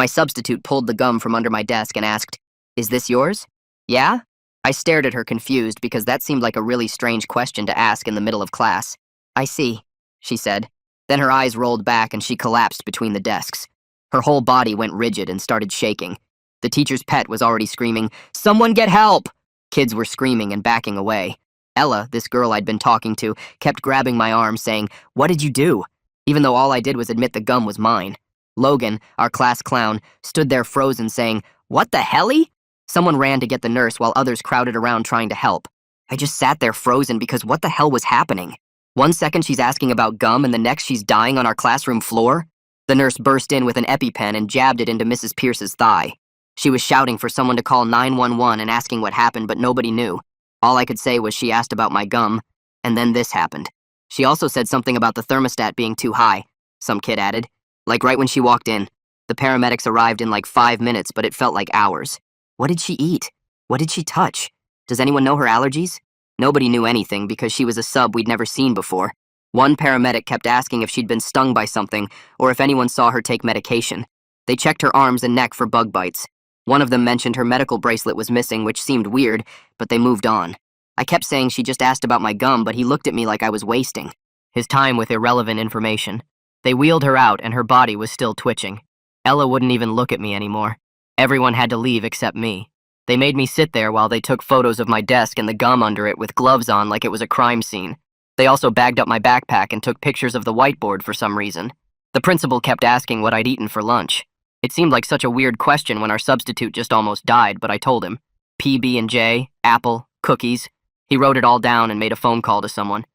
My substitute pulled the gum from under my desk and asked, "Is this yours?" "Yeah?" I stared at her confused because that seemed like a really strange question to ask in the middle of class. "I see," she said. Then her eyes rolled back and she collapsed between the desks. Her whole body went rigid and started shaking. The teacher's pet was already screaming, "Someone get help!" Kids were screaming and backing away. Ella, this girl I'd been talking to, kept grabbing my arm saying, "What did you do?" Even though all I did was admit the gum was mine. Logan, our class clown, stood there frozen saying, "What the helly?" Someone ran to get the nurse while others crowded around trying to help. I just sat there frozen because what the hell was happening? One second she's asking about gum and the next she's dying on our classroom floor? The nurse burst in with an EpiPen and jabbed it into Mrs. Pierce's thigh. She was shouting for someone to call 911 and asking what happened, but nobody knew. All I could say was she asked about my gum, and then this happened. She also said something about the thermostat being too high, some kid added. Like right when she walked in. The paramedics arrived in like 5 minutes, but it felt like hours. What did she eat? What did she touch? Does anyone know her allergies? Nobody knew anything because she was a sub we'd never seen before. One paramedic kept asking if she'd been stung by something or if anyone saw her take medication. They checked her arms and neck for bug bites. One of them mentioned her medical bracelet was missing, which seemed weird, but they moved on. I kept saying she just asked about my gum, but he looked at me like I was wasting his time with irrelevant information. They wheeled her out and her body was still twitching. Ella wouldn't even look at me anymore. Everyone had to leave except me. They made me sit there while they took photos of my desk and the gum under it with gloves on like it was a crime scene. They also bagged up my backpack and took pictures of the whiteboard for some reason. The principal kept asking what I'd eaten for lunch. It seemed like such a weird question when our substitute just almost died, but I told him. PB&J, apple, cookies. He wrote it all down and made a phone call to someone.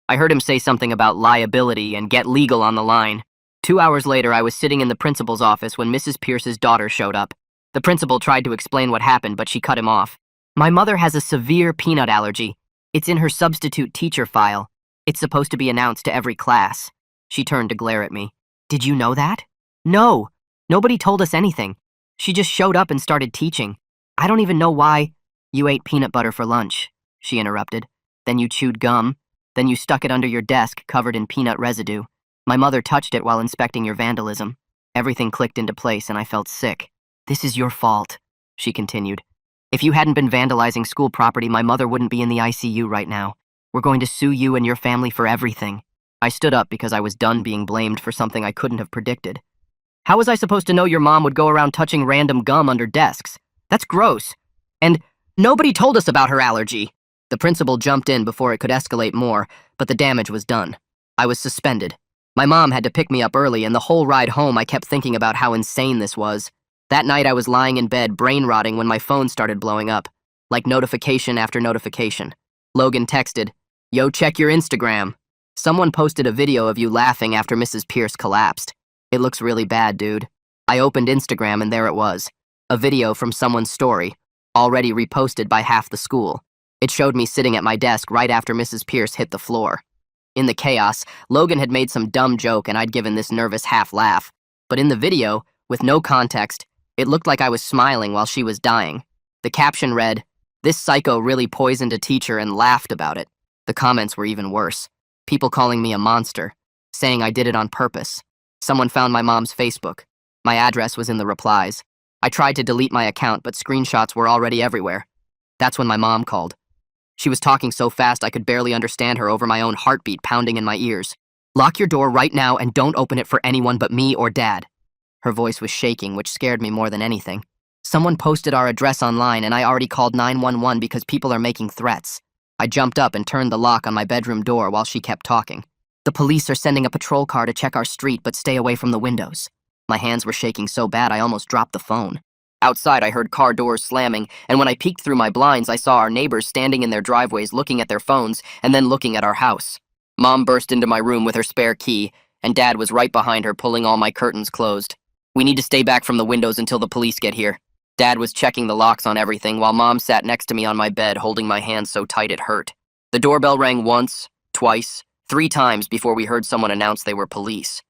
I heard him say something about liability and get legal on the line. 2 hours later, I was sitting in the principal's office when Mrs. Pierce's daughter showed up. The principal tried to explain what happened, but she cut him off. "My mother has a severe peanut allergy. It's in her substitute teacher file. It's supposed to be announced to every class." She turned to glare at me. "Did you know that?" "No. Nobody told us anything. She just showed up and started teaching. I don't even know why." "You ate peanut butter for lunch," she interrupted. "Then you chewed gum. Then you stuck it under your desk covered in peanut residue. My mother touched it while inspecting your vandalism. Everything clicked into place and I felt sick. This is your fault," she continued. "If you hadn't been vandalizing school property, my mother wouldn't be in the ICU right now. We're going to sue you and your family for everything." I stood up because I was done being blamed for something I couldn't have predicted. "How was I supposed to know your mom would go around touching random gum under desks? That's gross. And nobody told us about her allergy." The principal jumped in before it could escalate more, but the damage was done. I was suspended. My mom had to pick me up early, and the whole ride home I kept thinking about how insane this was. That night I was lying in bed, brain rotting, when my phone started blowing up. Like notification after notification. Logan texted, "Yo, check your Instagram. Someone posted a video of you laughing after Mrs. Pierce collapsed. It looks really bad, dude." I opened Instagram and there it was. A video from someone's story, already reposted by half the school. It showed me sitting at my desk right after Mrs. Pierce hit the floor. In the chaos, Logan had made some dumb joke and I'd given this nervous half laugh. But in the video, with no context, it looked like I was smiling while she was dying. The caption read, "This psycho really poisoned a teacher and laughed about it." The comments were even worse. People calling me a monster, saying I did it on purpose. Someone found my mom's Facebook. My address was in the replies. I tried to delete my account, but screenshots were already everywhere. That's when my mom called. She was talking so fast I could barely understand her over my own heartbeat pounding in my ears. "Lock your door right now and don't open it for anyone but me or Dad." Her voice was shaking, which scared me more than anything. "Someone posted our address online and I already called 911 because people are making threats." I jumped up and turned the lock on my bedroom door while she kept talking. "The police are sending a patrol car to check our street, but stay away from the windows." My hands were shaking so bad I almost dropped the phone. Outside, I heard car doors slamming, and when I peeked through my blinds, I saw our neighbors standing in their driveways looking at their phones and then looking at our house. Mom burst into my room with her spare key, and Dad was right behind her pulling all my curtains closed. "We need to stay back from the windows until the police get here." Dad was checking the locks on everything while Mom sat next to me on my bed holding my hand so tight it hurt. The doorbell rang once, twice, 3 times before we heard someone announce they were police.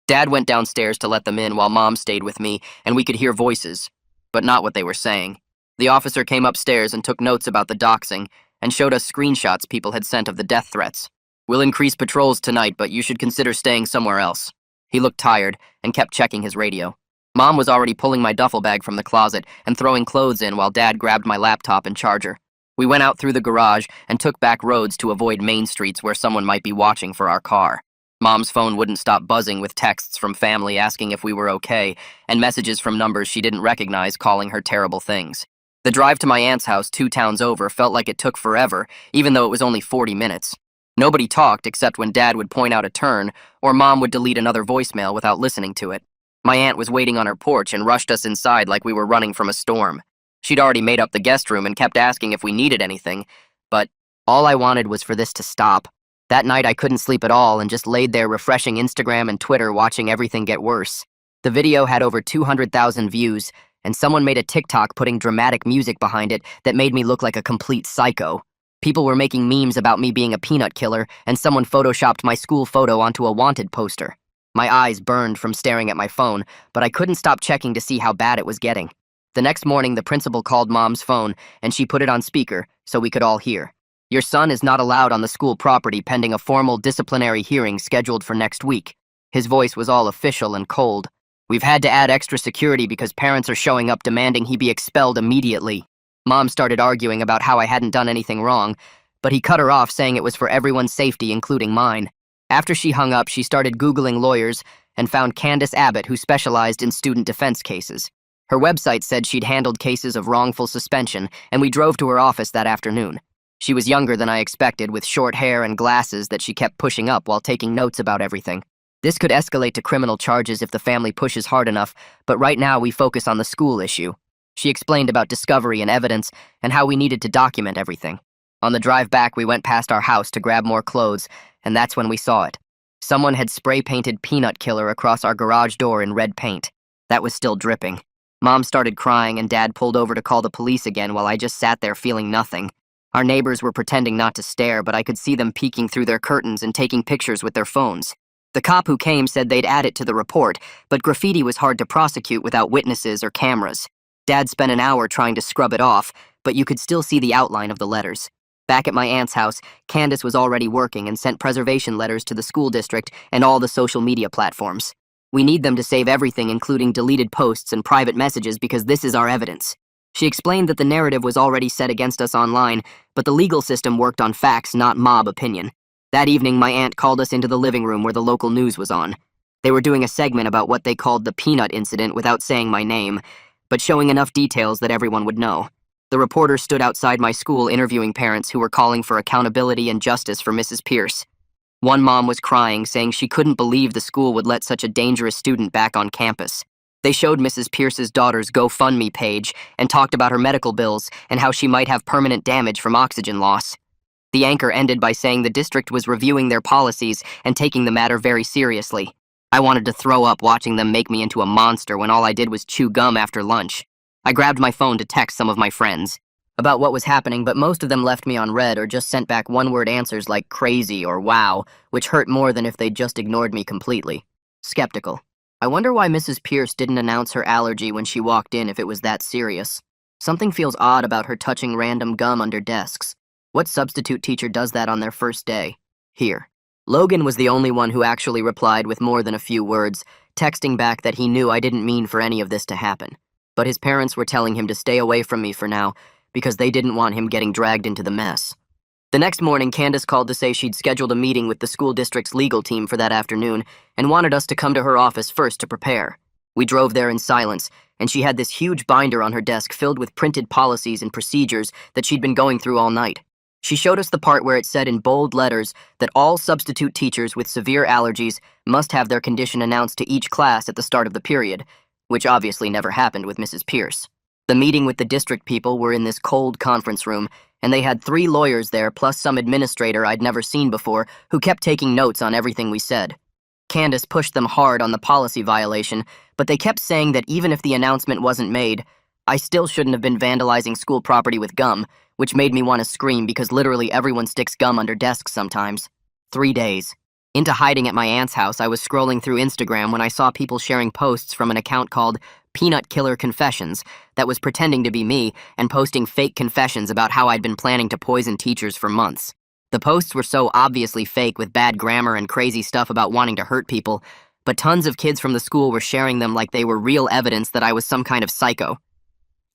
Dad went downstairs to let them in while Mom stayed with me, and we could hear voices, but not what they were saying. The officer came upstairs and took notes about the doxing and showed us screenshots people had sent of the death threats. "We'll increase patrols tonight, but you should consider staying somewhere else." He looked tired and kept checking his radio. Mom was already pulling my duffel bag from the closet and throwing clothes in while Dad grabbed my laptop and charger. We went out through the garage and took back roads to avoid main streets where someone might be watching for our car. Mom's phone wouldn't stop buzzing with texts from family asking if we were okay, and messages from numbers she didn't recognize calling her terrible things. The drive to my aunt's house 2 towns over felt like it took forever, even though it was only 40 minutes. Nobody talked except when Dad would point out a turn, or Mom would delete another voicemail without listening to it. My aunt was waiting on her porch and rushed us inside like we were running from a storm. She'd already made up the guest room and kept asking if we needed anything, but all I wanted was for this to stop. That night I couldn't sleep at all and just laid there refreshing Instagram and Twitter watching everything get worse. The video had over 200,000 views, and someone made a TikTok putting dramatic music behind it that made me look like a complete psycho. People were making memes about me being a peanut killer, and someone photoshopped my school photo onto a wanted poster. My eyes burned from staring at my phone, but I couldn't stop checking to see how bad it was getting. The next morning, the principal called Mom's phone, and she put it on speaker so we could all hear. "Your son is not allowed on the school property pending a formal disciplinary hearing scheduled for next week." His voice was all official and cold. "We've had to add extra security because parents are showing up demanding he be expelled immediately." Mom started arguing about how I hadn't done anything wrong, but he cut her off saying it was for everyone's safety, including mine. After she hung up, she started Googling lawyers and found Candace Abbott, who specialized in student defense cases. Her website said she'd handled cases of wrongful suspension, and we drove to her office that afternoon. She was younger than I expected, with short hair and glasses that she kept pushing up while taking notes about everything. This could escalate to criminal charges if the family pushes hard enough, but right now we focus on the school issue. She explained about discovery and evidence and how we needed to document everything. On the drive back, we went past our house to grab more clothes, and that's when we saw it. Someone had spray-painted Peanut Killer across our garage door in red paint. That was still dripping. Mom started crying, and Dad pulled over to call the police again while I just sat there feeling nothing. Our neighbors were pretending not to stare, but I could see them peeking through their curtains and taking pictures with their phones. The cop who came said they'd add it to the report, but graffiti was hard to prosecute without witnesses or cameras. Dad spent an hour trying to scrub it off, but you could still see the outline of the letters. Back at my aunt's house, Candace was already working and sent preservation letters to the school district and all the social media platforms. "We need them to save everything, including deleted posts and private messages, because this is our evidence." She explained that the narrative was already set against us online, but the legal system worked on facts, not mob opinion. That evening, my aunt called us into the living room where the local news was on. They were doing a segment about what they called the Peanut incident without saying my name, but showing enough details that everyone would know. The reporter stood outside my school interviewing parents who were calling for accountability and justice for Mrs. Pierce. One mom was crying, saying she couldn't believe the school would let such a dangerous student back on campus. They showed Mrs. Pierce's daughter's GoFundMe page and talked about her medical bills and how she might have permanent damage from oxygen loss. The anchor ended by saying the district was reviewing their policies and taking the matter very seriously. I wanted to throw up watching them make me into a monster when all I did was chew gum after lunch. I grabbed my phone to text some of my friends about what was happening, but most of them left me on red or just sent back one-word answers like crazy or wow, which hurt more than if they'd just ignored me completely. Skeptical. I wonder why Mrs. Pierce didn't announce her allergy when she walked in if it was that serious. Something feels odd about her touching random gum under desks. What substitute teacher does that on their first day? Here. Logan was the only one who actually replied with more than a few words, texting back that he knew I didn't mean for any of this to happen. But his parents were telling him to stay away from me for now because they didn't want him getting dragged into the mess. The next morning, Candace called to say she'd scheduled a meeting with the school district's legal team for that afternoon and wanted us to come to her office first to prepare. We drove there in silence, and she had this huge binder on her desk filled with printed policies and procedures that she'd been going through all night. She showed us the part where it said in bold letters that all substitute teachers with severe allergies must have their condition announced to each class at the start of the period, which obviously never happened with Mrs. Pierce. The meeting with the district people were in this cold conference room, and they had 3 lawyers there plus some administrator I'd never seen before who kept taking notes on everything we said. Candace pushed them hard on the policy violation, but they kept saying that even if the announcement wasn't made, I still shouldn't have been vandalizing school property with gum, which made me want to scream because literally everyone sticks gum under desks sometimes. 3 days. Into hiding at my aunt's house, I was scrolling through Instagram when I saw people sharing posts from an account called Peanut Killer Confessions that was pretending to be me and posting fake confessions about how I'd been planning to poison teachers for months. The posts were so obviously fake with bad grammar and crazy stuff about wanting to hurt people, but tons of kids from the school were sharing them like they were real evidence that I was some kind of psycho.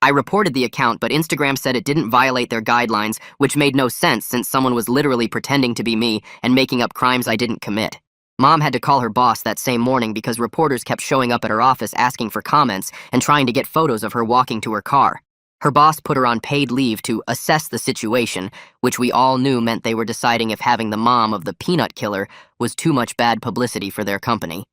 I reported the account, but Instagram said it didn't violate their guidelines, which made no sense since someone was literally pretending to be me and making up crimes I didn't commit. Mom had to call her boss that same morning because reporters kept showing up at her office asking for comments and trying to get photos of her walking to her car. Her boss put her on paid leave to assess the situation, which we all knew meant they were deciding if having the mom of the peanut killer was too much bad publicity for their company.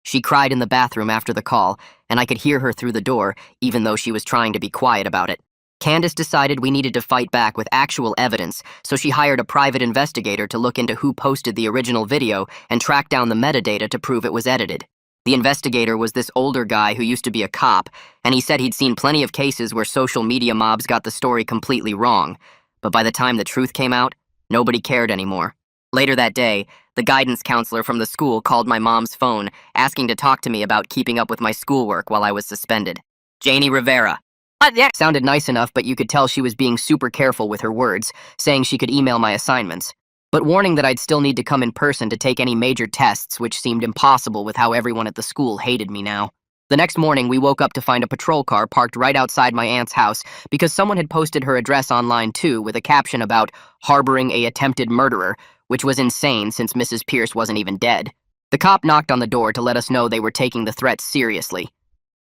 She cried in the bathroom after the call, and I could hear her through the door, even though she was trying to be quiet about it. Candace decided we needed to fight back with actual evidence, so she hired a private investigator to look into who posted the original video and track down the metadata to prove it was edited. The investigator was this older guy who used to be a cop, and he said he'd seen plenty of cases where social media mobs got the story completely wrong. But by the time the truth came out, nobody cared anymore. Later that day, the guidance counselor from the school called my mom's phone, asking to talk to me about keeping up with my schoolwork while I was suspended. Janie Rivera. That sounded nice enough, but you could tell she was being super careful with her words, saying she could email my assignments, but warning that I'd still need to come in person to take any major tests, which seemed impossible with how everyone at the school hated me now. The next morning, we woke up to find a patrol car parked right outside my aunt's house because someone had posted her address online too with a caption about harboring a attempted murderer, which was insane since Mrs. Pierce wasn't even dead. The cop knocked on the door to let us know they were taking the threats seriously,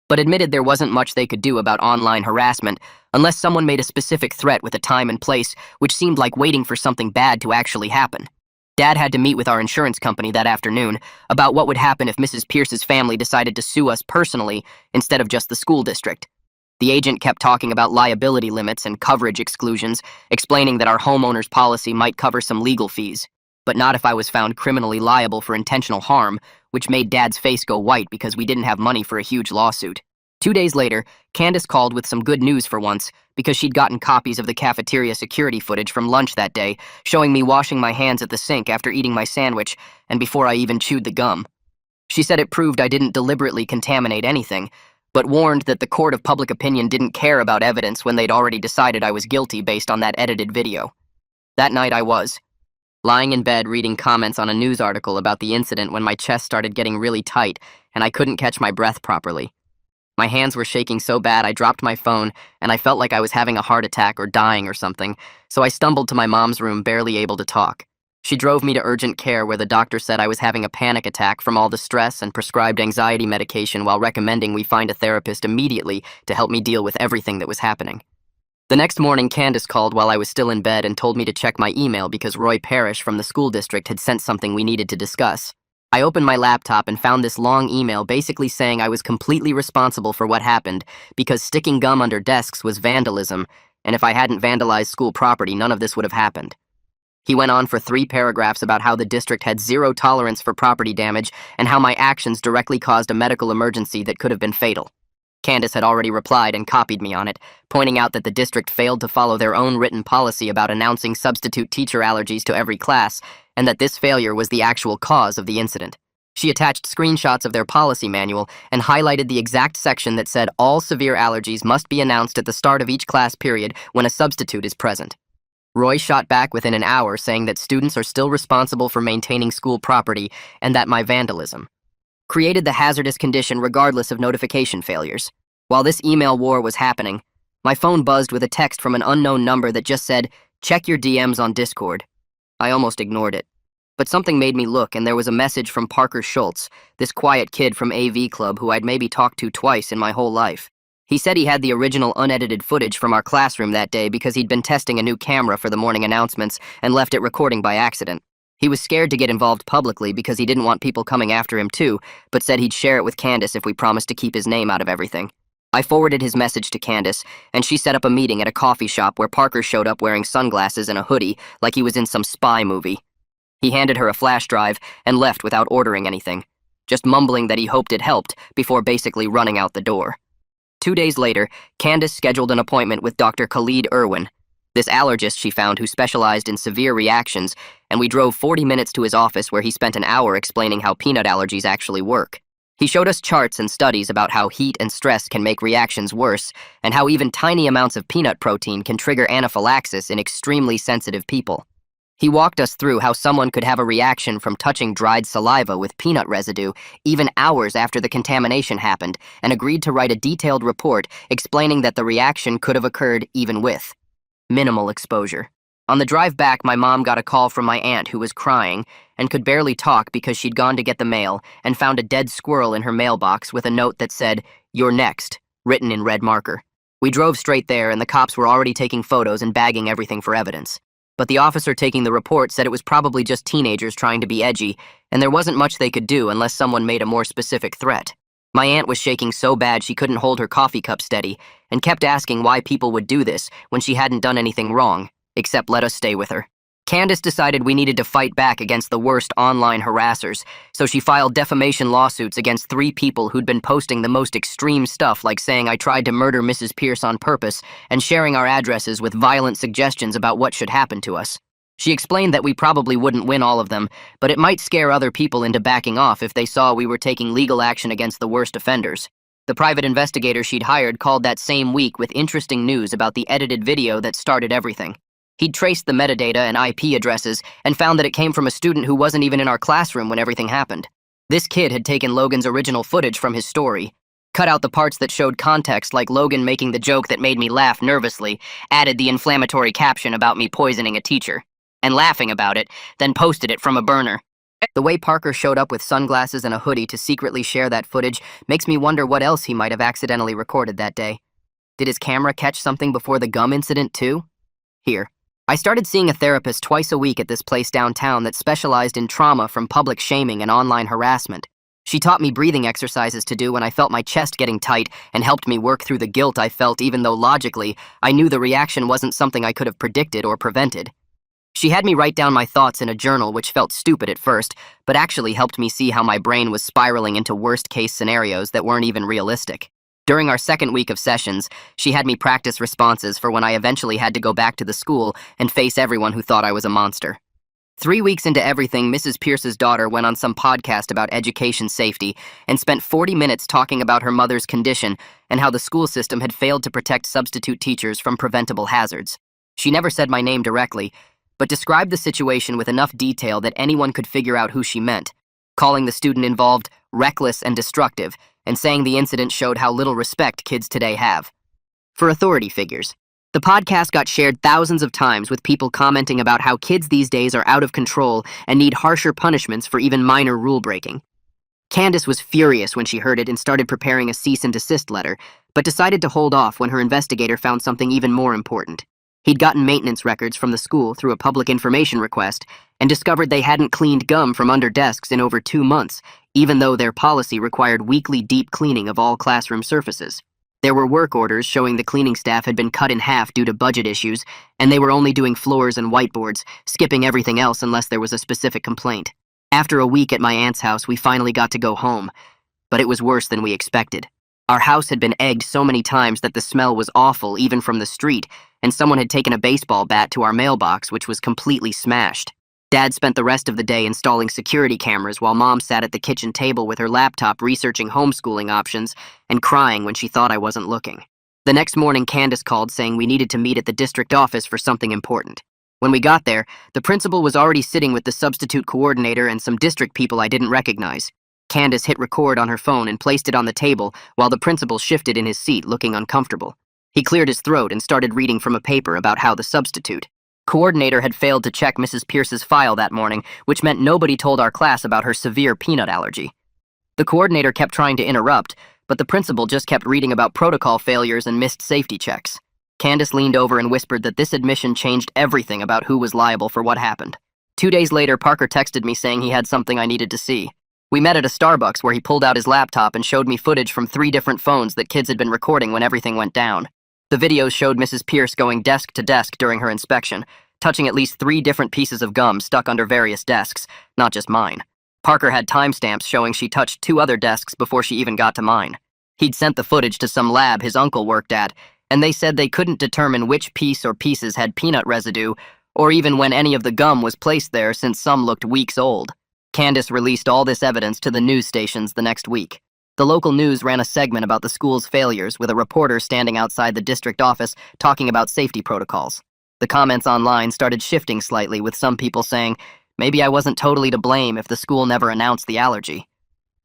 but admitted there wasn't much they could do about online harassment unless someone made a specific threat with a time and place, which seemed like waiting for something bad to actually happen. Dad had to meet with our insurance company that afternoon about what would happen if Mrs. Pierce's family decided to sue us personally instead of just the school district. The agent kept talking about liability limits and coverage exclusions, explaining that our homeowner's policy might cover some legal fees, but not if I was found criminally liable for intentional harm, which made Dad's face go white because we didn't have money for a huge lawsuit. 2 days later, Candace called with some good news for once, because she'd gotten copies of the cafeteria security footage from lunch that day, showing me washing my hands at the sink after eating my sandwich and before I even chewed the gum. She said it proved I didn't deliberately contaminate anything, but warned that the court of public opinion didn't care about evidence when they'd already decided I was guilty based on that edited video. That night I was lying in bed reading comments on a news article about the incident when my chest started getting really tight and I couldn't catch my breath properly. My hands were shaking so bad I dropped my phone and I felt like I was having a heart attack or dying or something, so I stumbled to my mom's room, barely able to talk. She drove me to urgent care where the doctor said I was having a panic attack from all the stress and prescribed anxiety medication while recommending we find a therapist immediately to help me deal with everything that was happening. The next morning, Candace called while I was still in bed and told me to check my email because Roy Parrish from the school district had sent something we needed to discuss. I opened my laptop and found this long email basically saying I was completely responsible for what happened because sticking gum under desks was vandalism, and if I hadn't vandalized school property, none of this would have happened. He went on for 3 paragraphs about how the district had zero tolerance for property damage and how my actions directly caused a medical emergency that could have been fatal. Candace had already replied and copied me on it, pointing out that the district failed to follow their own written policy about announcing substitute teacher allergies to every class, and that this failure was the actual cause of the incident. She attached screenshots of their policy manual and highlighted the exact section that said all severe allergies must be announced at the start of each class period when a substitute is present. Roy shot back within an hour saying that students are still responsible for maintaining school property and that my vandalism created the hazardous condition regardless of notification failures. While this email war was happening, my phone buzzed with a text from an unknown number that just said, "Check your DMs on Discord." I almost ignored it. But something made me look, and there was a message from Parker Schultz, this quiet kid from AV Club who I'd maybe talked to twice in my whole life. He said he had the original unedited footage from our classroom that day because he'd been testing a new camera for the morning announcements and left it recording by accident. He was scared to get involved publicly because he didn't want people coming after him too, but said he'd share it with Candace if we promised to keep his name out of everything. I forwarded his message to Candace, and she set up a meeting at a coffee shop where Parker showed up wearing sunglasses and a hoodie like he was in some spy movie. He handed her a flash drive and left without ordering anything, just mumbling that he hoped it helped before basically running out the door. 2 days later, Candace scheduled an appointment with Dr. Khalid Irwin, this allergist she found who specialized in severe reactions, and we drove 40 minutes to his office where he spent an hour explaining how peanut allergies actually work. He showed us charts and studies about how heat and stress can make reactions worse, and how even tiny amounts of peanut protein can trigger anaphylaxis in extremely sensitive people. He walked us through how someone could have a reaction from touching dried saliva with peanut residue even hours after the contamination happened, and agreed to write a detailed report explaining that the reaction could have occurred even with minimal exposure. On the drive back, my mom got a call from my aunt who was crying and could barely talk because she'd gone to get the mail and found a dead squirrel in her mailbox with a note that said, "You're next," written in red marker. We drove straight there, and the cops were already taking photos and bagging everything for evidence. But the officer taking the report said it was probably just teenagers trying to be edgy, and there wasn't much they could do unless someone made a more specific threat. My aunt was shaking so bad she couldn't hold her coffee cup steady, and kept asking why people would do this when she hadn't done anything wrong, except let us stay with her. Candace decided we needed to fight back against the worst online harassers, so she filed defamation lawsuits against 3 people who'd been posting the most extreme stuff, like saying I tried to murder Mrs. Pierce on purpose and sharing our addresses with violent suggestions about what should happen to us. She explained that we probably wouldn't win all of them, but it might scare other people into backing off if they saw we were taking legal action against the worst offenders. The private investigator she'd hired called that same week with interesting news about the edited video that started everything. He'd traced the metadata and IP addresses and found that it came from a student who wasn't even in our classroom when everything happened. This kid had taken Logan's original footage from his story, cut out the parts that showed context, like Logan making the joke that made me laugh nervously, added the inflammatory caption about me poisoning a teacher, and laughing about it, then posted it from a burner. The way Parker showed up with sunglasses and a hoodie to secretly share that footage makes me wonder what else he might have accidentally recorded that day. Did his camera catch something before the gum incident too? Here. I started seeing a therapist twice a week at this place downtown that specialized in trauma from public shaming and online harassment. She taught me breathing exercises to do when I felt my chest getting tight and helped me work through the guilt I felt, even though logically I knew the reaction wasn't something I could have predicted or prevented. She had me write down my thoughts in a journal, which felt stupid at first, but actually helped me see how my brain was spiraling into worst-case scenarios that weren't even realistic. During our second week of sessions, she had me practice responses for when I eventually had to go back to the school and face everyone who thought I was a monster. 3 weeks into everything, Mrs. Pierce's daughter went on some podcast about education safety and spent 40 minutes talking about her mother's condition and how the school system had failed to protect substitute teachers from preventable hazards. She never said my name directly, but described the situation with enough detail that anyone could figure out who she meant, calling the student involved reckless and destructive, and saying the incident showed how little respect kids today have for authority figures. The podcast got shared thousands of times, with people commenting about how kids these days are out of control and need harsher punishments for even minor rule breaking. Candace was furious when she heard it and started preparing a cease and desist letter, but decided to hold off when her investigator found something even more important. He'd gotten maintenance records from the school through a public information request and discovered they hadn't cleaned gum from under desks in over 2 months, even though their policy required weekly deep cleaning of all classroom surfaces. There were work orders showing the cleaning staff had been cut in half due to budget issues, and they were only doing floors and whiteboards, skipping everything else unless there was a specific complaint. After a week at my aunt's house, we finally got to go home, but it was worse than we expected. Our house had been egged so many times that the smell was awful even from the street, and someone had taken a baseball bat to our mailbox, which was completely smashed. Dad spent the rest of the day installing security cameras while Mom sat at the kitchen table with her laptop researching homeschooling options and crying when she thought I wasn't looking. The next morning, Candace called saying we needed to meet at the district office for something important. When we got there, the principal was already sitting with the substitute coordinator and some district people I didn't recognize. Candace hit record on her phone and placed it on the table while the principal shifted in his seat, looking uncomfortable. He cleared his throat and started reading from a paper about how the substitute coordinator had failed to check Mrs. Pierce's file that morning, which meant nobody told our class about her severe peanut allergy. The coordinator kept trying to interrupt, but the principal just kept reading about protocol failures and missed safety checks. Candace leaned over and whispered that this admission changed everything about who was liable for what happened. 2 days later, Parker texted me saying he had something I needed to see. We met at a Starbucks where he pulled out his laptop and showed me footage from 3 different phones that kids had been recording when everything went down. The videos showed Mrs. Pierce going desk to desk during her inspection, touching at least 3 different pieces of gum stuck under various desks, not just mine. Parker had timestamps showing she touched 2 other desks before she even got to mine. He'd sent the footage to some lab his uncle worked at, and they said they couldn't determine which piece or pieces had peanut residue, or even when any of the gum was placed there, since some looked weeks old. Candace released all this evidence to the news stations the next week. The local news ran a segment about the school's failures, with a reporter standing outside the district office talking about safety protocols. The comments online started shifting slightly, with some people saying maybe I wasn't totally to blame if the school never announced the allergy.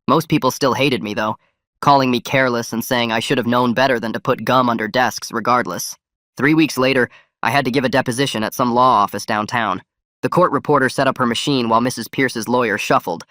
Most people still hated me, though, calling me careless and saying I should have known better than to put gum under desks regardless. 3 weeks later, I had to give a deposition at some law office downtown. The court reporter set up her machine while Mrs. Pierce's lawyer shuffled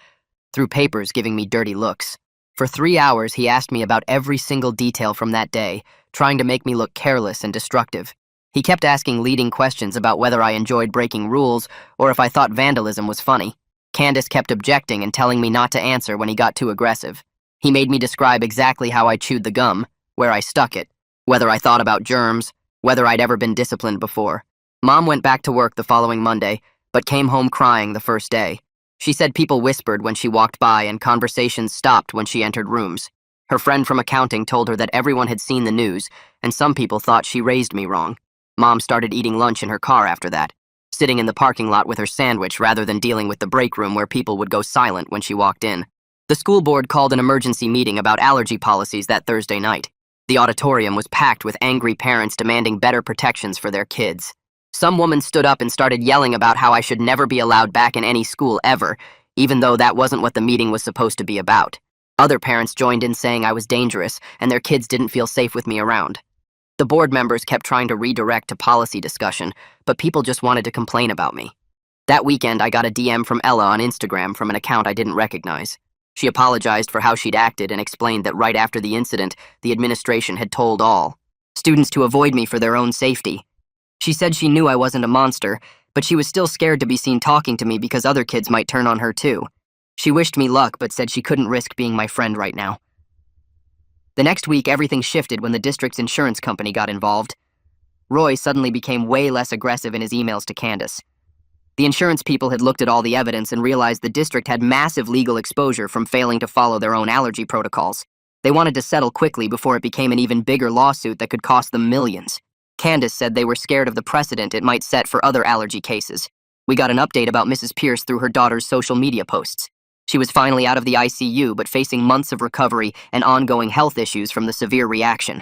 through papers, giving me dirty looks. For 3 hours, he asked me about every single detail from that day, trying to make me look careless and destructive. He kept asking leading questions about whether I enjoyed breaking rules or if I thought vandalism was funny. Candace kept objecting and telling me not to answer when he got too aggressive. He made me describe exactly how I chewed the gum, where I stuck it, whether I thought about germs, whether I'd ever been disciplined before. Mom went back to work the following Monday, but came home crying the first day. She said people whispered when she walked by and conversations stopped when she entered rooms. Her friend from accounting told her that everyone had seen the news, and some people thought she raised me wrong. Mom started eating lunch in her car after that, sitting in the parking lot with her sandwich rather than dealing with the break room where people would go silent when she walked in. The school board called an emergency meeting about allergy policies that Thursday night. The auditorium was packed with angry parents demanding better protections for their kids. Some woman stood up and started yelling about how I should never be allowed back in any school ever, even though that wasn't what the meeting was supposed to be about. Other parents joined in saying I was dangerous and their kids didn't feel safe with me around. The board members kept trying to redirect to policy discussion, but people just wanted to complain about me. That weekend, I got a DM from Ella on Instagram from an account I didn't recognize. She apologized for how she'd acted and explained that right after the incident, the administration had told all students to avoid me for their own safety. She said she knew I wasn't a monster, but she was still scared to be seen talking to me because other kids might turn on her too. She wished me luck, but said she couldn't risk being my friend right now. The next week, everything shifted when the district's insurance company got involved. Roy suddenly became way less aggressive in his emails to Candace. The insurance people had looked at all the evidence and realized the district had massive legal exposure from failing to follow their own allergy protocols. They wanted to settle quickly before it became an even bigger lawsuit that could cost them millions. Candace said they were scared of the precedent it might set for other allergy cases. We got an update about Mrs. Pierce through her daughter's social media posts. She was finally out of the ICU, but facing months of recovery and ongoing health issues from the severe reaction.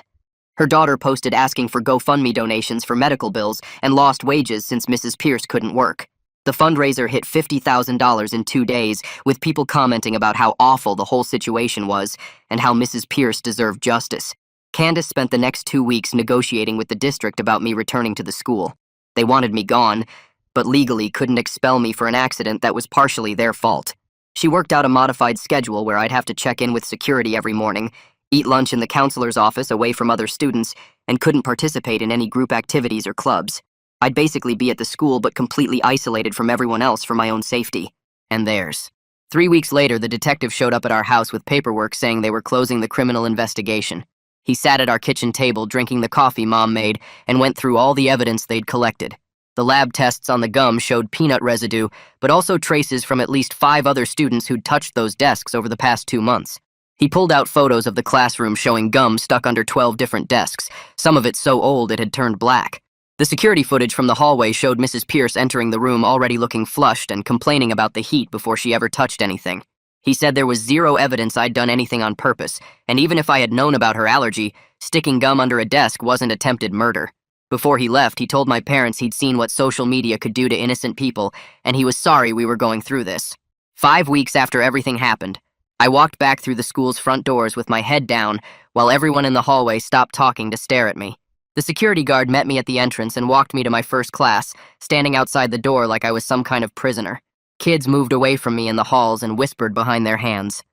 Her daughter posted asking for GoFundMe donations for medical bills and lost wages since Mrs. Pierce couldn't work. The fundraiser hit $50,000 in 2 days, with people commenting about how awful the whole situation was and how Mrs. Pierce deserved justice. Candace spent the next 2 weeks negotiating with the district about me returning to the school. They wanted me gone, but legally couldn't expel me for an accident that was partially their fault. She worked out a modified schedule where I'd have to check in with security every morning, eat lunch in the counselor's office away from other students, and couldn't participate in any group activities or clubs. I'd basically be at the school but completely isolated from everyone else for my own safety. And theirs. 3 weeks later, the detective showed up at our house with paperwork saying they were closing the criminal investigation. He sat at our kitchen table drinking the coffee Mom made and went through all the evidence they'd collected. The lab tests on the gum showed peanut residue, but also traces from at least 5 other students who'd touched those desks over the past 2 months. He pulled out photos of the classroom showing gum stuck under 12 different desks, some of it so old it had turned black. The security footage from the hallway showed Mrs. Pierce entering the room already looking flushed and complaining about the heat before she ever touched anything. He said there was zero evidence I'd done anything on purpose, and even if I had known about her allergy, sticking gum under a desk wasn't attempted murder. Before he left, he told my parents he'd seen what social media could do to innocent people, and he was sorry we were going through this. 5 weeks after everything happened, I walked back through the school's front doors with my head down while everyone in the hallway stopped talking to stare at me. The security guard met me at the entrance and walked me to my first class, standing outside the door like I was some kind of prisoner. Kids moved away from me in the halls and whispered behind their hands.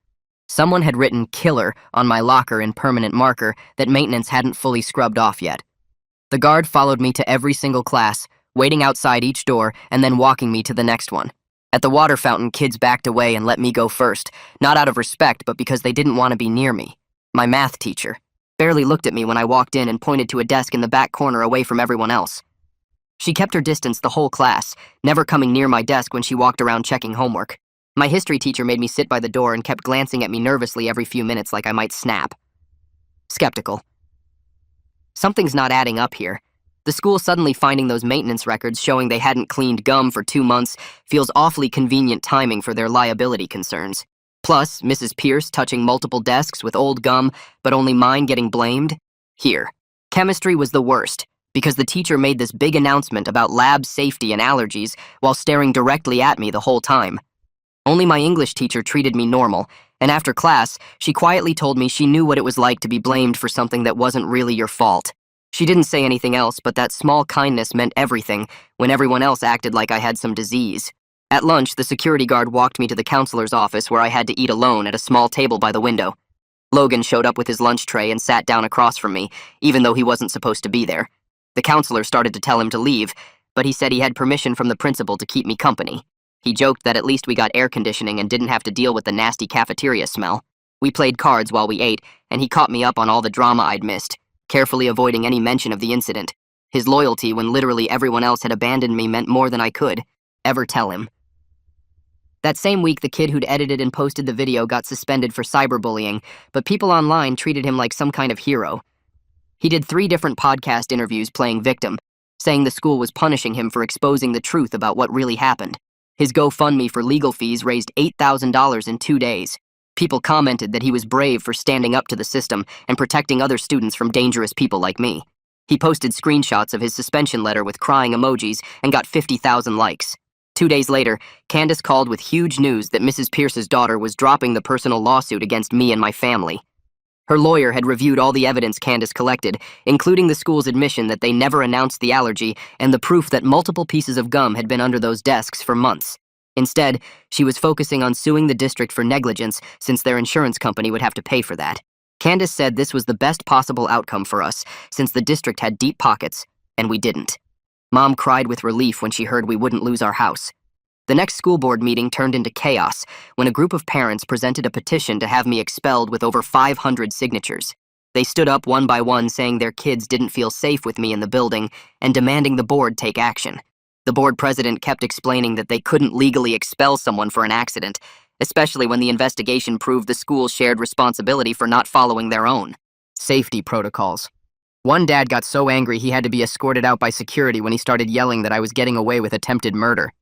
Someone had written "killer" on my locker in permanent marker that maintenance hadn't fully scrubbed off yet. The guard followed me to every single class, waiting outside each door and then walking me to the next one. At the water fountain, kids backed away and let me go first, not out of respect, but because they didn't want to be near me. My math teacher barely looked at me when I walked in and pointed to a desk in the back corner away from everyone else. She kept her distance the whole class, never coming near my desk when she walked around checking homework. My history teacher made me sit by the door and kept glancing at me nervously every few minutes like I might snap. Skeptical. Something's not adding up here. The school suddenly finding those maintenance records showing they hadn't cleaned gum for 2 months feels awfully convenient timing for their liability concerns. Plus, Mrs. Pierce touching multiple desks with old gum, but only mine getting blamed? Here. Chemistry was the worst, because the teacher made this big announcement about lab safety and allergies while staring directly at me the whole time. Only my English teacher treated me normal, and after class, she quietly told me she knew what it was like to be blamed for something that wasn't really your fault. She didn't say anything else, but that small kindness meant everything when everyone else acted like I had some disease. At lunch, the security guard walked me to the counselor's office where I had to eat alone at a small table by the window. Logan showed up with his lunch tray and sat down across from me, even though he wasn't supposed to be there. The counselor started to tell him to leave, but he said he had permission from the principal to keep me company. He joked that at least we got air conditioning and didn't have to deal with the nasty cafeteria smell. We played cards while we ate, and he caught me up on all the drama I'd missed, carefully avoiding any mention of the incident. His loyalty when literally everyone else had abandoned me meant more than I could ever tell him. That same week, the kid who'd edited and posted the video got suspended for cyberbullying, but people online treated him like some kind of hero. He did 3 different podcast interviews playing victim, saying the school was punishing him for exposing the truth about what really happened. His GoFundMe for legal fees raised $8,000 in 2 days. People commented that he was brave for standing up to the system and protecting other students from dangerous people like me. He posted screenshots of his suspension letter with crying emojis and got 50,000 likes. 2 days later, Candace called with huge news that Mrs. Pierce's daughter was dropping the personal lawsuit against me and my family. Her lawyer had reviewed all the evidence Candace collected, including the school's admission that they never announced the allergy and the proof that multiple pieces of gum had been under those desks for months. Instead, she was focusing on suing the district for negligence since their insurance company would have to pay for that. Candace said this was the best possible outcome for us since the district had deep pockets, and we didn't. Mom cried with relief when she heard we wouldn't lose our house. The next school board meeting turned into chaos when a group of parents presented a petition to have me expelled with over 500 signatures. They stood up one by one saying their kids didn't feel safe with me in the building and demanding the board take action. The board president kept explaining that they couldn't legally expel someone for an accident, especially when the investigation proved the school shared responsibility for not following their own safety protocols. One dad got so angry he had to be escorted out by security when he started yelling that I was getting away with attempted murder.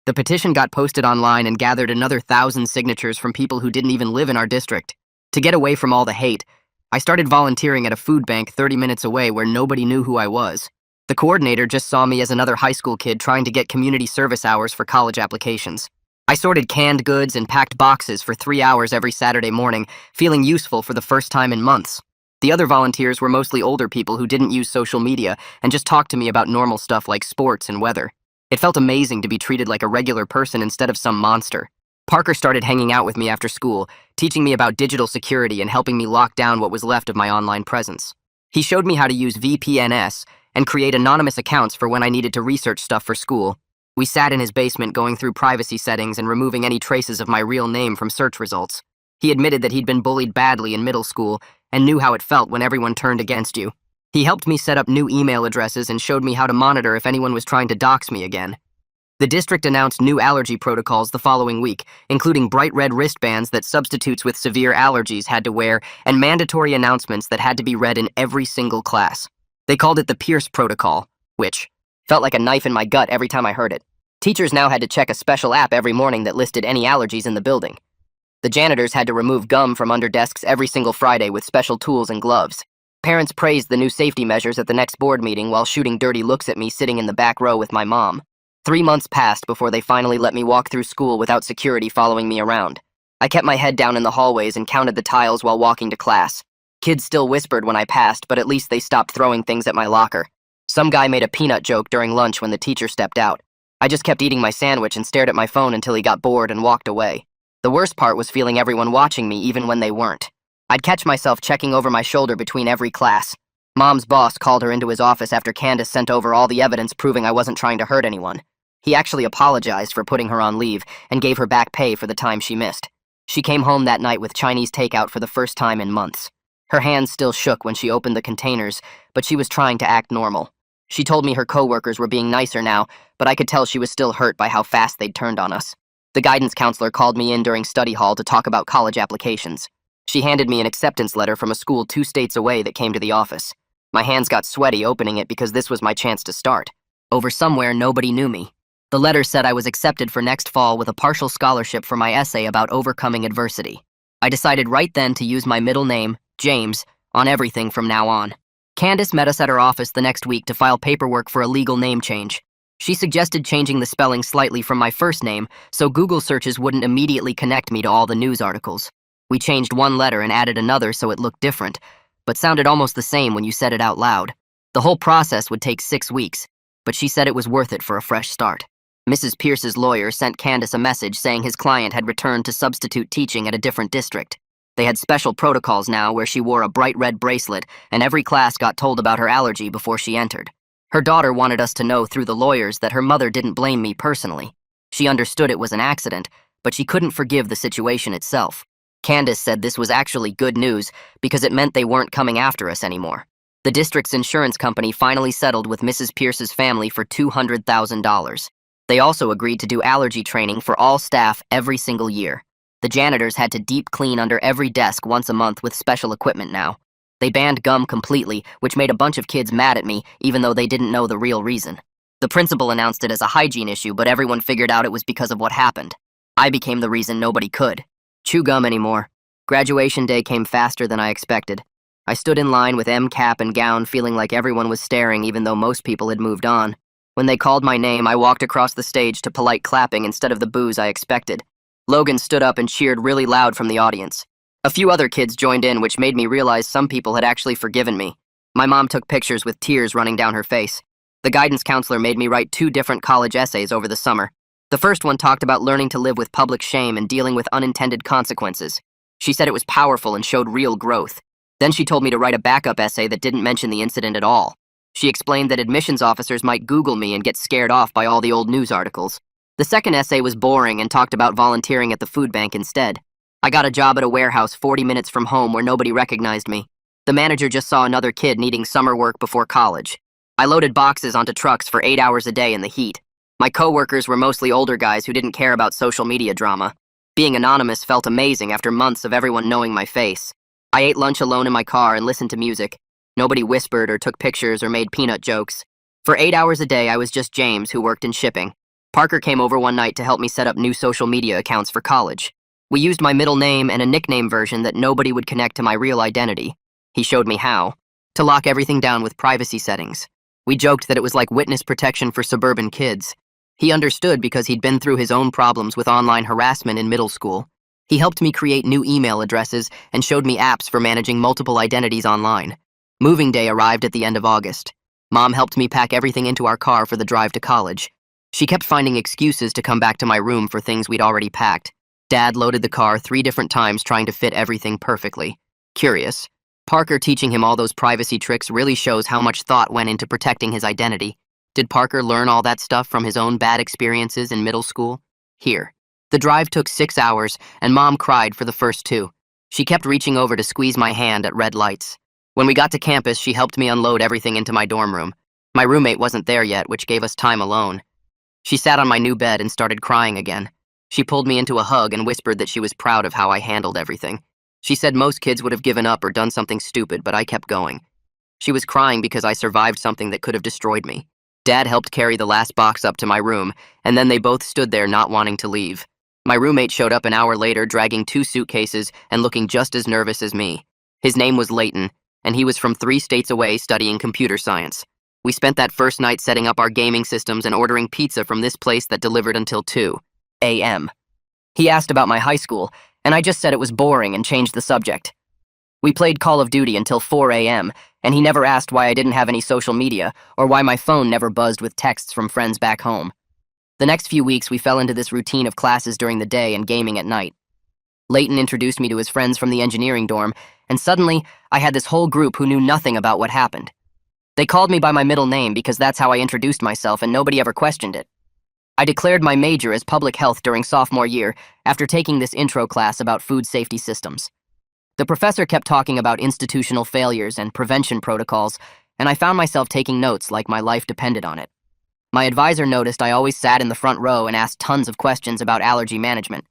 The petition got posted online and gathered another 1,000 signatures from people who didn't even live in our district. To get away from all the hate, I started volunteering at a food bank 30 minutes away where nobody knew who I was. The coordinator just saw me as another high school kid trying to get community service hours for college applications. I sorted canned goods and packed boxes for 3 hours every Saturday morning, feeling useful for the first time in months. The other volunteers were mostly older people who didn't use social media and just talked to me about normal stuff like sports and weather. It felt amazing to be treated like a regular person instead of some monster. Parker started hanging out with me after school, teaching me about digital security and helping me lock down what was left of my online presence. He showed me how to use VPNs and create anonymous accounts for when I needed to research stuff for school. We sat in his basement going through privacy settings and removing any traces of my real name from search results. He admitted that he'd been bullied badly in middle school and knew how it felt when everyone turned against you. He helped me set up new email addresses and showed me how to monitor if anyone was trying to dox me again. The district announced new allergy protocols the following week, including bright red wristbands that substitutes with severe allergies had to wear and mandatory announcements that had to be read in every single class. They called it the Pierce Protocol, which felt like a knife in my gut every time I heard it. Teachers now had to check a special app every morning that listed any allergies in the building. The janitors had to remove gum from under desks every single Friday with special tools and gloves. Parents praised the new safety measures at the next board meeting while shooting dirty looks at me sitting in the back row with my mom. 3 months passed before they finally let me walk through school without security following me around. I kept my head down in the hallways and counted the tiles while walking to class. Kids still whispered when I passed, but at least they stopped throwing things at my locker. Some guy made a peanut joke during lunch when the teacher stepped out. I just kept eating my sandwich and stared at my phone until he got bored and walked away. The worst part was feeling everyone watching me even when they weren't. I'd catch myself checking over my shoulder between every class. Mom's boss called her into his office after Candace sent over all the evidence proving I wasn't trying to hurt anyone. He actually apologized for putting her on leave and gave her back pay for the time she missed. She came home that night with Chinese takeout for the first time in months. Her hands still shook when she opened the containers, but she was trying to act normal. She told me her coworkers were being nicer now, but I could tell she was still hurt by how fast they'd turned on us. The guidance counselor called me in during study hall to talk about college applications. She handed me an acceptance letter from a school 2 states away that came to the office. My hands got sweaty opening it because this was my chance to start. Over somewhere nobody knew me. The letter said I was accepted for next fall with a partial scholarship for my essay about overcoming adversity. I decided right then to use my middle name, James, on everything from now on. Candace met us at her office the next week to file paperwork for a legal name change. She suggested changing the spelling slightly from my first name so Google searches wouldn't immediately connect me to all the news articles. We changed one letter and added another so it looked different, but sounded almost the same when you said it out loud. The whole process would take 6 weeks, but she said it was worth it for a fresh start. Mrs. Pierce's lawyer sent Candace a message saying his client had returned to substitute teaching at a different district. They had special protocols now where she wore a bright red bracelet and every class got told about her allergy before she entered. Her daughter wanted us to know through the lawyers that her mother didn't blame me personally. She understood it was an accident, but she couldn't forgive the situation itself. Candace said this was actually good news because it meant they weren't coming after us anymore. The district's insurance company finally settled with Mrs. Pierce's family for $200,000. They also agreed to do allergy training for all staff every single year. The janitors had to deep clean under every desk once a month with special equipment now. They banned gum completely, which made a bunch of kids mad at me, even though they didn't know the real reason. The principal announced it as a hygiene issue, but everyone figured out it was because of what happened. I became the reason nobody could chew gum anymore. Graduation day came faster than I expected. I stood in line with cap and gown, feeling like everyone was staring even though most people had moved on. When they called my name, I walked across the stage to polite clapping instead of the boos I expected. Logan stood up and cheered really loud from the audience. A few other kids joined in, which made me realize some people had actually forgiven me. My mom took pictures with tears running down her face. The guidance counselor made me write 2 different college essays over the summer. The first one talked about learning to live with public shame and dealing with unintended consequences. She said it was powerful and showed real growth. Then she told me to write a backup essay that didn't mention the incident at all. She explained that admissions officers might Google me and get scared off by all the old news articles. The second essay was boring and talked about volunteering at the food bank instead. I got a job at a warehouse 40 minutes from home where nobody recognized me. The manager just saw another kid needing summer work before college. I loaded boxes onto trucks for 8 hours a day in the heat. My coworkers were mostly older guys who didn't care about social media drama. Being anonymous felt amazing after months of everyone knowing my face. I ate lunch alone in my car and listened to music. Nobody whispered or took pictures or made peanut jokes. For 8 hours a day, I was just James, who worked in shipping. Parker came over one night to help me set up new social media accounts for college. We used my middle name and a nickname version that nobody would connect to my real identity. He showed me how. To lock everything down with privacy settings. We joked that it was like witness protection for suburban kids. He understood because he'd been through his own problems with online harassment in middle school. He helped me create new email addresses and showed me apps for managing multiple identities online. Moving day arrived at the end of August. Mom helped me pack everything into our car for the drive to college. She kept finding excuses to come back to my room for things we'd already packed. Dad loaded the car 3 different times trying to fit everything perfectly. Curious. Parker teaching him all those privacy tricks really shows how much thought went into protecting his identity. Did Parker learn all that stuff from his own bad experiences in middle school? Here. The drive took 6 hours, and Mom cried for the first 2. She kept reaching over to squeeze my hand at red lights. When we got to campus, she helped me unload everything into my dorm room. My roommate wasn't there yet, which gave us time alone. She sat on my new bed and started crying again. She pulled me into a hug and whispered that she was proud of how I handled everything. She said most kids would have given up or done something stupid, but I kept going. She was crying because I survived something that could have destroyed me. Dad helped carry the last box up to my room, and then they both stood there not wanting to leave. My roommate showed up an hour later dragging 2 suitcases and looking just as nervous as me. His name was Leighton, and he was from 3 states away studying computer science. We spent that first night setting up our gaming systems and ordering pizza from this place that delivered until 2 a.m. He asked about my high school, and I just said it was boring and changed the subject. We played Call of Duty until 4 a.m., and he never asked why I didn't have any social media or why my phone never buzzed with texts from friends back home. The next few weeks, we fell into this routine of classes during the day and gaming at night. Leighton introduced me to his friends from the engineering dorm, and suddenly, I had this whole group who knew nothing about what happened. They called me by my middle name because that's how I introduced myself, and nobody ever questioned it. I declared my major as public health during sophomore year after taking this intro class about food safety systems. The professor kept talking about institutional failures and prevention protocols, and I found myself taking notes like my life depended on it. My advisor noticed I always sat in the front row and asked tons of questions about allergy management.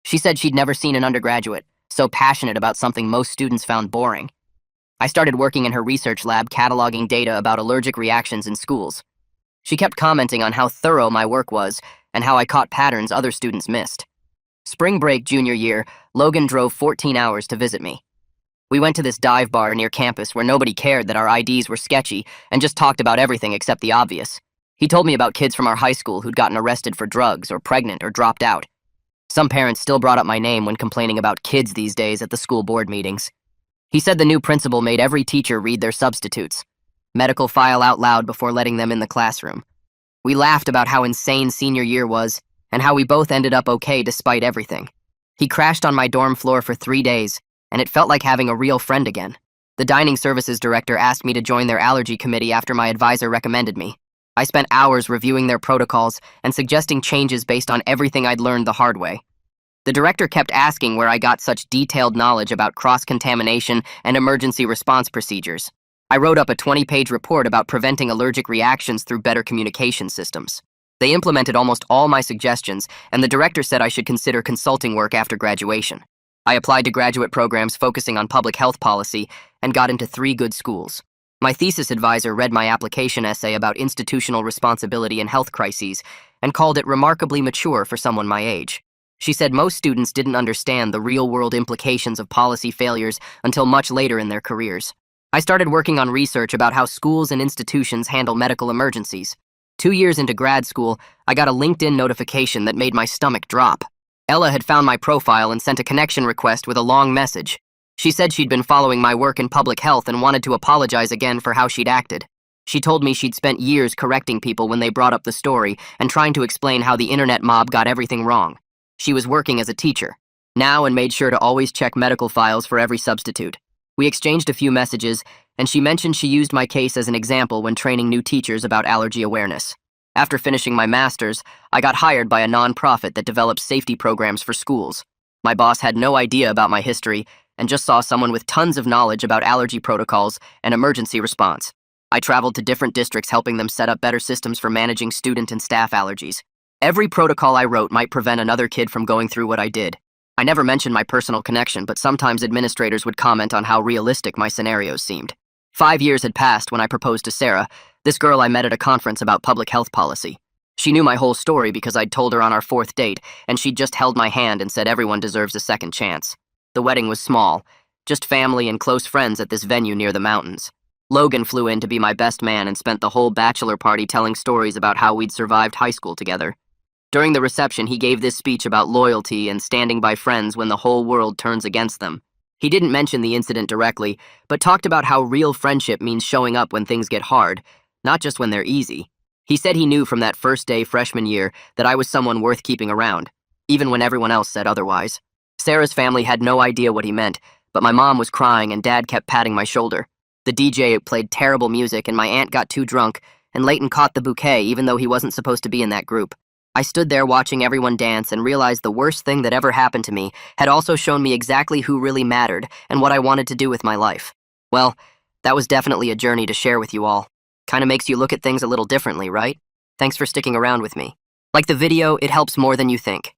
She said she'd never seen an undergraduate so passionate about something most students found boring. I started working in her research lab cataloging data about allergic reactions in schools. She kept commenting on how thorough my work was and how I caught patterns other students missed. Spring break junior year, Logan drove 14 hours to visit me. We went to this dive bar near campus where nobody cared that our IDs were sketchy and just talked about everything except the obvious. He told me about kids from our high school who'd gotten arrested for drugs or pregnant or dropped out. Some parents still brought up my name when complaining about kids these days at the school board meetings. He said the new principal made every teacher read their substitutes, medical file out loud before letting them in the classroom. We laughed about how insane senior year was and how we both ended up okay despite everything. He crashed on my dorm floor for 3 days, and it felt like having a real friend again. The dining services director asked me to join their allergy committee after my advisor recommended me. I spent hours reviewing their protocols and suggesting changes based on everything I'd learned the hard way. The director kept asking where I got such detailed knowledge about cross-contamination and emergency response procedures. I wrote up a 20-page report about preventing allergic reactions through better communication systems. They implemented almost all my suggestions, and the director said I should consider consulting work after graduation. I applied to graduate programs focusing on public health policy and got into 3 good schools. My thesis advisor read my application essay about institutional responsibility in health crises and called it remarkably mature for someone my age. She said most students didn't understand the real-world implications of policy failures until much later in their careers. I started working on research about how schools and institutions handle medical emergencies. 2 years into grad school, I got a LinkedIn notification that made my stomach drop. Ella had found my profile and sent a connection request with a long message. She said she'd been following my work in public health and wanted to apologize again for how she'd acted. She told me she'd spent years correcting people when they brought up the story and trying to explain how the internet mob got everything wrong. She was working as a teacher now and made sure to always check medical files for every substitute. We exchanged a few messages, and she mentioned she used my case as an example when training new teachers about allergy awareness. After finishing my master's, I got hired by a nonprofit that develops safety programs for schools. My boss had no idea about my history and just saw someone with tons of knowledge about allergy protocols and emergency response. I traveled to different districts helping them set up better systems for managing student and staff allergies. Every protocol I wrote might prevent another kid from going through what I did. I never mentioned my personal connection, but sometimes administrators would comment on how realistic my scenarios seemed. 5 years had passed when I proposed to Sarah, this girl I met at a conference about public health policy. She knew my whole story because I'd told her on our 4th date, and she'd just held my hand and said everyone deserves a second chance. The wedding was small, just family and close friends at this venue near the mountains. Logan flew in to be my best man and spent the whole bachelor party telling stories about how we'd survived high school together. During the reception, he gave this speech about loyalty and standing by friends when the whole world turns against them. He didn't mention the incident directly, but talked about how real friendship means showing up when things get hard, not just when they're easy. He said he knew from that first day freshman year that I was someone worth keeping around, even when everyone else said otherwise. Sarah's family had no idea what he meant, but my mom was crying and Dad kept patting my shoulder. The DJ played terrible music and my aunt got too drunk, and Leighton caught the bouquet even though he wasn't supposed to be in that group. I stood there watching everyone dance and realized the worst thing that ever happened to me had also shown me exactly who really mattered and what I wanted to do with my life. Well, that was definitely a journey to share with you all. Kinda makes you look at things a little differently, right? Thanks for sticking around with me. Like the video, it helps more than you think.